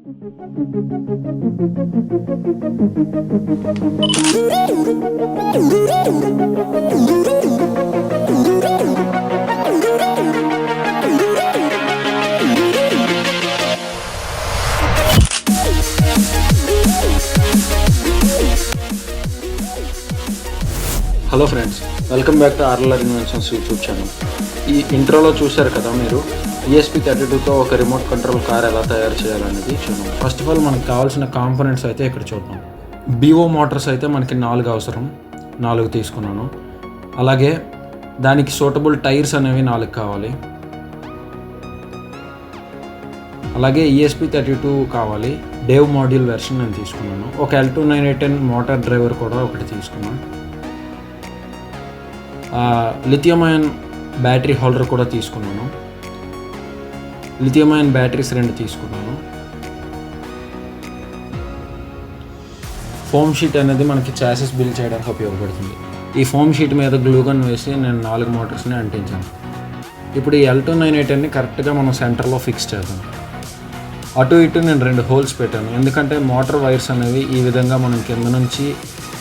Hello friends, welcome back to RLR inventions YouTube channel. ఈ ఇంట్రోలో చూశారు కదా మీరు, ESP32తో ఒక రిమోట్ కంట్రోల్ కార్ ఎలా తయారు చేయాలనేది చూద్దాం. ఫస్ట్ ఆఫ్ ఆల్ మనకు కావాల్సిన కాంపోనెంట్స్ అయితే ఇక్కడ చూద్దాం. BO మోటార్స్ అయితే మనకి 4 అవసరం, 4 తీసుకున్నాను. అలాగే దానికి సూటబుల్ టైర్స్ అనేవి 4 కావాలి. అలాగే ESP32 కావాలి. డేవ్ మాడ్యూల్ వెర్షన్ నేను తీసుకున్నాను. ఒక L2910 మోటార్ డ్రైవర్ కూడా ఒకటి తీసుకున్నాను. లిథియం అయాన్ బ్యాటరీ హోల్డర్ కూడా తీసుకున్నాను. లిథియం అయాన్ బ్యాటరీస్ 2 తీసుకున్నాను. ఫోమ్ షీట్ అనేది మనకి చాసిస్ బిల్డ్ చేయడానికి ఉపయోగపడుతుంది. ఈ ఫోమ్ షీట్ మీద గ్లూగన్ వేసి నేను 4 మోటార్స్ని అంటించాను. ఇప్పుడు ఈ L2910ని కరెక్ట్గా మనం సెంటర్లో ఫిక్స్ చేద్దాం. అటు ఇటు నేను 2 హోల్స్ పెట్టాను, ఎందుకంటే మోటార్ వైర్స్ అనేవి ఈ విధంగా మనం కింద నుంచి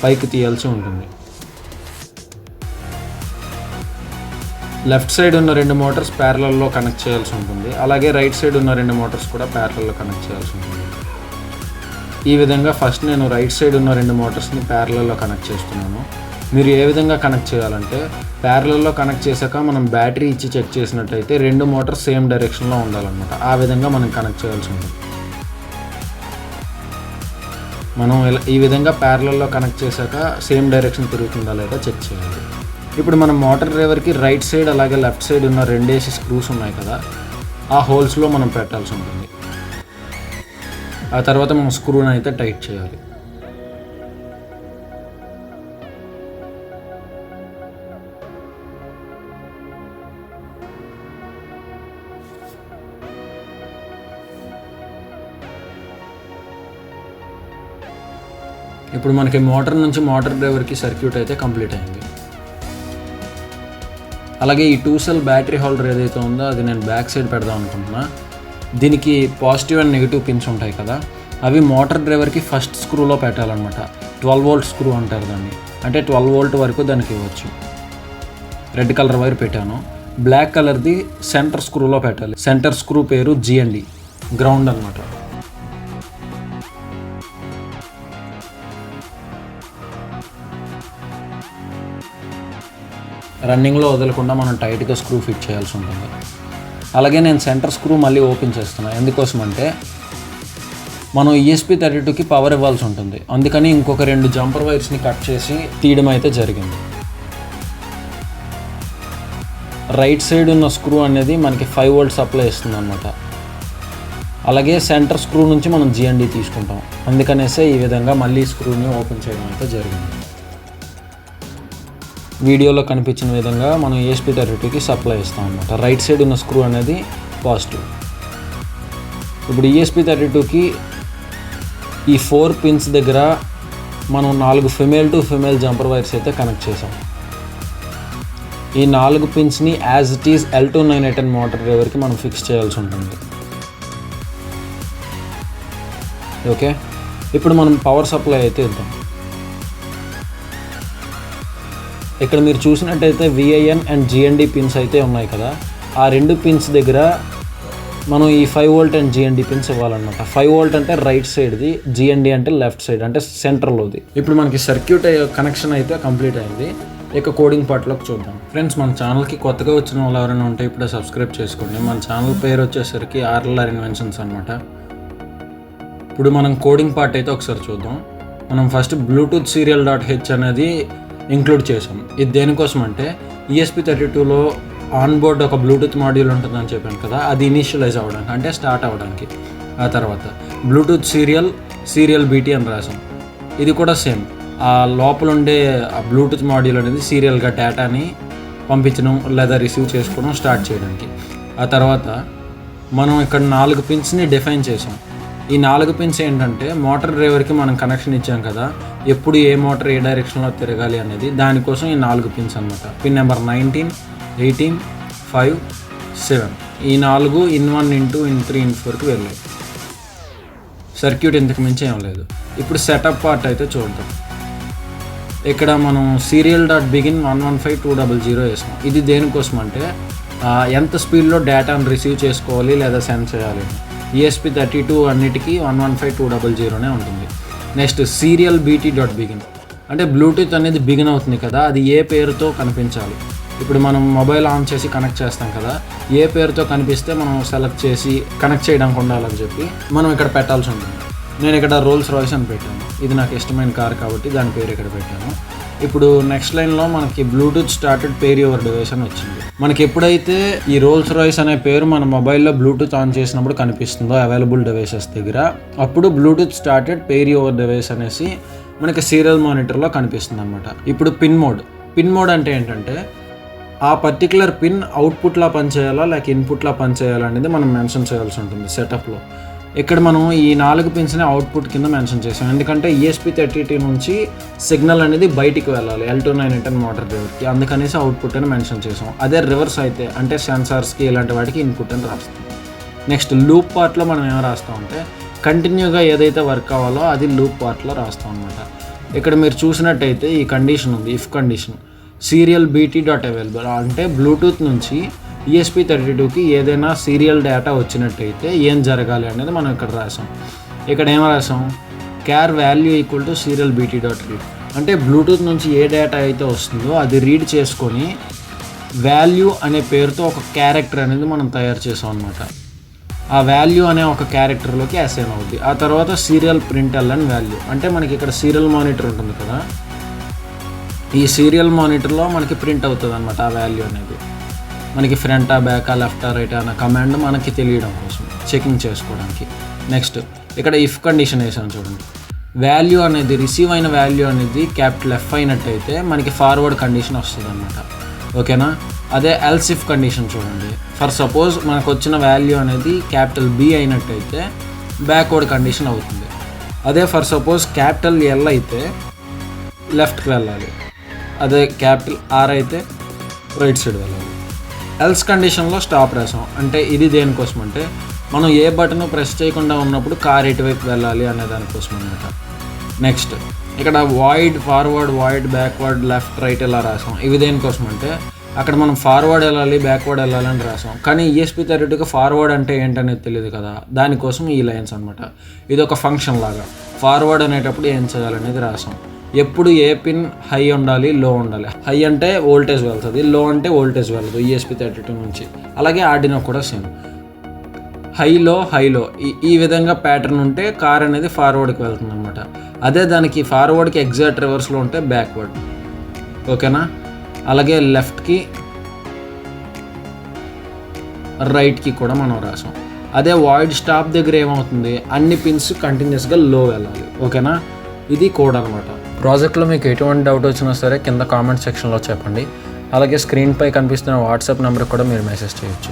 పైకి తీయాల్సి ఉంటుంది. లెఫ్ట్ సైడ్ ఉన్న 2 మోటార్స్ ప్యారలల్లో కనెక్ట్ చేయాల్సి ఉంటుంది. అలాగే రైట్ సైడ్ ఉన్న 2 మోటార్స్ కూడా ప్యారలల్లో కనెక్ట్ చేయాల్సి ఉంటుంది. ఈ విధంగా ఫస్ట్ నేను రైట్ సైడ్ ఉన్న 2 మోటార్స్ని ప్యారలల్లో కనెక్ట్ చేస్తున్నాను. మీరు ఏ విధంగా కనెక్ట్ చేయాలంటే, ప్యారలల్లో కనెక్ట్ చేశాక మనం బ్యాటరీ ఇచ్చి చెక్ చేసినట్టయితే 2 మోటార్స్ సేమ్ డైరెక్షన్లో ఉండాలన్నమాట. ఆ విధంగా మనం కనెక్ట్ చేయాల్సి ఉంటుంది. మనం ఈ విధంగా ప్యారలల్లో కనెక్ట్ చేశాక సేమ్ డైరెక్షన్ తిరుగుతుందా లేదా చెక్ చేయాలి. ఇప్పుడు మనం మోటార్ డ్రైవర్కి రైట్ సైడ్ అలాగే లెఫ్ట్ సైడ్ ఉన్న 2 స్క్రూస్ ఉన్నాయి కదా, ఆ హోల్స్లో మనం పెట్టాల్సి ఉంటుంది. ఆ తర్వాత మనం స్క్రూని అయితే టైట్ చేయాలి. ఇప్పుడు మనకి మోటార్ నుంచి మోటార్ డ్రైవర్కి సర్క్యూట్ అయితే కంప్లీట్ అయింది. అలాగే ఈ 2 సెల్ బ్యాటరీ హోల్డర్ ఏదైతే ఉందో అది నేను బ్యాక్ సైడ్ పెడదాం అనుకుంటున్నా. దీనికి పాజిటివ్ అండ్ నెగిటివ్ పిన్స్ ఉంటాయి కదా, అవి మోటార్ డ్రైవర్కి ఫస్ట్ స్క్రూలో పెట్టాలన్నమాట. 12 వోల్ట్ స్క్రూ అంటారు దాన్ని, అంటే 12 వోల్ట్ వరకు దానికి ఇవ్వచ్చు. రెడ్ కలర్ వైర్ పెట్టాను. బ్లాక్ కలర్ది సెంటర్ స్క్రూలో పెట్టాలి. సెంటర్ స్క్రూ పేరు GND, గ్రౌండ్ అనమాట. రన్నింగ్లో వదలకుండా మనం టైట్గా స్క్రూ ఫిట్ చేయాల్సి ఉంటుంది. అలాగే నేను సెంటర్ స్క్రూ మళ్ళీ ఓపెన్ చేస్తున్నాను. ఎందుకోసం అంటే మనం ESP32కి పవర్ ఇవ్వాల్సి ఉంటుంది. అందుకని ఇంకొక 2 జంపర్ వైర్స్ని కట్ చేసి తీయడం అయితే జరిగింది. రైట్ సైడ్ ఉన్న స్క్రూ అనేది మనకి 5 వోల్ట్ సప్లై ఇస్తుంది అనమాట. అలాగే సెంటర్ స్క్రూ నుంచి మనం GND తీసుకుంటాం. అందుకనేసే ఈ విధంగా మళ్ళీ స్క్రూని ఓపెన్ చేయడం అయితే జరిగింది. వీడియోలో కనిపించిన విధంగా మనం ESP32కి సప్లై ఇస్తాం అన్నమాట. రైట్ సైడ్ ఉన్న స్క్రూ అనేది పాజిటివ్. ఇప్పుడు ESP32కి ఈ 4 పిన్స్ దగ్గర మనం 4 female to female jumper wires అయితే కనెక్ట్ చేసాం. ఈ 4 పిన్స్ని as it is L2910 motor డ్రైవర్కి మనం ఫిక్స్ చేయాల్సి ఉంటుంది. ఓకే, ఇప్పుడు మనం పవర్ సప్లై అయితే ఇద్దాం. ఇక్కడ మీరు చూసినట్టయితే VIN అండ్ GND పిన్స్ అయితే ఉన్నాయి కదా, ఆ 2 పిన్స్ దగ్గర మనం ఈ 5 వోల్ట్ అండ్ GND పిన్స్ ఇవ్వాలన్నమాట. 5 వోల్ట్ అంటే రైట్ సైడ్ది, GND అంటే లెఫ్ట్ సైడ్ అంటే సెంటర్లోది. ఇప్పుడు మనకి సర్క్యూట్ కనెక్షన్ అయితే కంప్లీట్ అయింది. ఇక కోడింగ్ పార్ట్లోకి చూద్దాం. ఫ్రెండ్స్, మన ఛానల్కి కొత్తగా వచ్చిన వాళ్ళు ఎవరైనా ఉంటే ఇప్పుడే సబ్స్క్రైబ్ చేసుకోండి. మన ఛానల్ పేరు వచ్చేసరికి RLR ఇన్వెన్షన్స్ అనమాట. ఇప్పుడు మనం కోడింగ్ పార్ట్ అయితే ఒకసారి చూద్దాం. మనం ఫస్ట్ బ్లూటూత్ serial.h అనేది ఇంక్లూడ్ చేసాం. ఇది దేనికోసం అంటే ESP32లో ఆన్ బోర్డ్ ఒక బ్లూటూత్ మాడ్యూల్ ఉంటుందని చెప్పాను కదా, అది ఇనిషియలైజ్ అవ్వడానికి అంటే స్టార్ట్ అవ్వడానికి. ఆ తర్వాత బ్లూటూత్ సీరియల్ BT అని రాసాం. ఇది కూడా సేమ్, ఆ లోపల ఉండే ఆ బ్లూటూత్ మాడ్యూల్ అనేది సీరియల్గా డేటాని పంపించడం లేదా రిసీవ్ చేసుకోవడం స్టార్ట్ చేయడానికి. ఆ తర్వాత మనం ఇక్కడ 4 పిన్స్ని డిఫైన్ చేసాం. ఈ 4 పిన్స్ ఏంటంటే మోటార్ డ్రైవర్కి మనం కనెక్షన్ ఇచ్చాం కదా, ఎప్పుడు ఏ మోటార్ ఏ డైరెక్షన్లో తిరగాలి అనేది, దానికోసం ఈ 4 పిన్స్ అనమాట. పిన్ నెంబర్ 19, 18, 5, 7 ఈ 4 in1, in2, in3, in4కి వెళ్ళాయి. సర్క్యూట్ ఇంతకు మించి ఏం లేదు. ఇప్పుడు సెటప్ పార్ట్ అయితే చూద్దాం. ఇక్కడ మనం serial.begin 115200 వేసాం. ఇది దేనికోసం అంటే ఎంత స్పీడ్లో డేటాను రిసీవ్ చేసుకోవాలి లేదా సెండ్ చేయాలి. ESP32 అన్నిటికీ 115200 ఉంటుంది. నెక్స్ట్ serial.bt.begin అంటే బ్లూటూత్ అనేది బిగిన్ అవుతుంది కదా, అది ఏ పేరుతో కనిపించాలి. ఇప్పుడు మనం మొబైల్ ఆన్ చేసి కనెక్ట్ చేస్తాం కదా, ఏ పేరుతో కనిపిస్తే మనం సెలెక్ట్ చేసి కనెక్ట్ చేయడానికి ఉండాలని చెప్పి మనం ఇక్కడ పెట్టాల్సి ఉంటుంది. నేను ఇక్కడ రోల్స్ రాయ్స్ అని పెట్టాను. ఇది నాకు ఇష్టమైన కార్ కాబట్టి దాని పేరు ఇక్కడ పెట్టాను. ఇప్పుడు నెక్స్ట్ లైన్లో మనకి Bluetooth started pair your device అని వచ్చింది. మనకి ఎప్పుడైతే ఈ రోల్స్ రాయ్స్ అనే పేరు మన మొబైల్లో బ్లూటూత్ ఆన్ చేసినప్పుడు కనిపిస్తుందో అవైలబుల్ డివైసెస్ దగ్గర, అప్పుడు Bluetooth started pair your device అనేసి మనకి సీరియల్ మానిటర్లో కనిపిస్తుంది అనమాట. ఇప్పుడు పిన్ మోడ్ అంటే ఏంటంటే ఆ పర్టికులర్ పిన్ అవుట్పుట్లా పనిచేయాలా లేక ఇన్పుట్లా పనిచేయాలా అనేది మనం మెన్షన్ చేయాల్సి ఉంటుంది సెటప్లో. ఇక్కడ మనం ఈ 4 పిన్స్ని అవుట్పుట్ కింద మెన్షన్ చేసాం. ఎందుకంటే ESP32 నుంచి సిగ్నల్ అనేది బయటికి వెళ్ళాలి L298 మోటార్ డ్రైవర్కి, అందుకనేసి అవుట్పుట్ అని మెన్షన్ చేసాం. అదే రివర్స్ అయితే అంటే సెన్సార్స్కి ఇలాంటి వాటికి ఇన్పుట్ అని రాస్తాం. నెక్స్ట్ లూప్ పార్ట్లో మనం ఏం రాస్తామంటే కంటిన్యూగా ఏదైతే వర్క్ అవ్వాలో అది లూప్ పార్ట్లో రాస్తాం అనమాట. ఇక్కడ మీరు చూసినట్టయితే ఈ కండిషన్ ఉంది, ఇఫ్ కండిషన్ serial.bt.available అంటే బ్లూటూత్ నుంచి ESP32కి ఏదైనా సీరియల్ డేటా వచ్చినట్టయితే ఏం జరగాలి అనేది మనం ఇక్కడ రాసాం. ఇక్కడ ఏం రాసాం, క్యార్ వాల్యూ ఈక్వల్ టు serial.bt.read అంటే బ్లూటూత్ నుంచి ఏ డేటా అయితే వస్తుందో అది రీడ్ చేసుకొని వాల్యూ అనే పేరుతో ఒక క్యారెక్టర్ అనేది మనం తయారు చేసాం అనమాట. ఆ వాల్యూ అనే ఒక క్యారెక్టర్లోకి అసైన్ అవుద్ది. ఆ తర్వాత సీరియల్ println వాల్యూ అంటే మనకి ఇక్కడ సీరియల్ మానిటర్ ఉంటుంది కదా, ఈ సీరియల్ మానిటర్లో మనకి ప్రింట్ అవుతుంది అనమాట ఆ వాల్యూ అనేది. మనకి ఫ్రంటా బ్యాకా లెఫ్టా రైటా అన్న కమాండ్ మనకి తెలియడం కోసం చెకింగ్ చేసుకోవడానికి. నెక్స్ట్ ఇక్కడ ఇఫ్ కండిషన్ వేసాను చూడండి, వాల్యూ అనేది రిసీవ్ అయిన వాల్యూ అనేది క్యాపిటల్ F అయినట్టయితే మనకి ఫార్వర్డ్ కండిషన్ వస్తుంది అనమాట. ఓకేనా. అదే ఎల్స్ ఇఫ్ కండిషన్ చూడండి, ఫర్ సపోజ్ మనకు వచ్చిన వాల్యూ అనేది క్యాపిటల్ B అయినట్టయితే బ్యాక్వర్డ్ కండిషన్ అవుతుంది. అదే ఫర్ సపోజ్ క్యాపిటల్ L అయితే లెఫ్ట్కి వెళ్ళాలి, అదే క్యాపిటల్ R అయితే రైట్ సైడ్ వెళ్ళాలి. ఎల్స్ కండిషన్లో స్టాప్ రాసాం. అంటే ఇది దేనికోసం అంటే మనం ఏ బటన్ ప్రెస్ చేయకుండా ఉన్నప్పుడు కార్ ఎటువైపు వెళ్ళాలి అనే దానికోసం అనమాట. నెక్స్ట్ ఇక్కడ void forward, void backward, left right ఇలా రాసాం. ఇవి దేనికోసం అంటే అక్కడ మనం ఫార్వర్డ్ వెళ్ళాలి బ్యాక్వర్డ్ వెళ్ళాలి అని రాసాం, కానీ ESP32కి ఫార్వర్డ్ అంటే ఏంటనేది తెలియదు కదా, దానికోసం ఈ లైన్స్ అనమాట. ఇది ఒక ఫంక్షన్ లాగా. ఫార్వర్డ్ అనేటప్పుడు ఏం చేయాలనేది రాసాం. ఎప్పుడు ఏ పిన్ హై ఉండాలి లో ఉండాలి. హై అంటే వోల్టేజ్ వెళ్తుంది, లో అంటే వోల్టేజ్ వెళ్ళదు ESP32 నుంచి. అలాగే ఆర్డినో కూడా సేమ్, హైలో ఈ విధంగా ప్యాటర్న్ ఉంటే కార్ అనేది ఫార్వర్డ్కి వెళ్తుంది అనమాట. అదే దానికి ఫార్వర్డ్కి ఎగ్జాక్ట్ రివర్స్లో ఉంటే బ్యాక్వర్డ్. ఓకేనా. అలాగే లెఫ్ట్కి రైట్కి కూడా మనం రాసాం. అదే వాయిడ్ స్టాప్ దగ్గర ఏమవుతుంది, అన్ని పిన్స్ కంటిన్యూస్గా లో వెళ్ళాలి. ఓకేనా. ఇది కోడ్ అనమాట. ప్రాజెక్ట్లో మీకు ఎటువంటి డౌట్ వచ్చినా సరే కింద కామెంట్ సెక్షన్లో చెప్పండి. అలాగే స్క్రీన్పై కనిపిస్తున్న వాట్సాప్ నెంబర్కి కూడా మీరు మెసేజ్ చేయొచ్చు.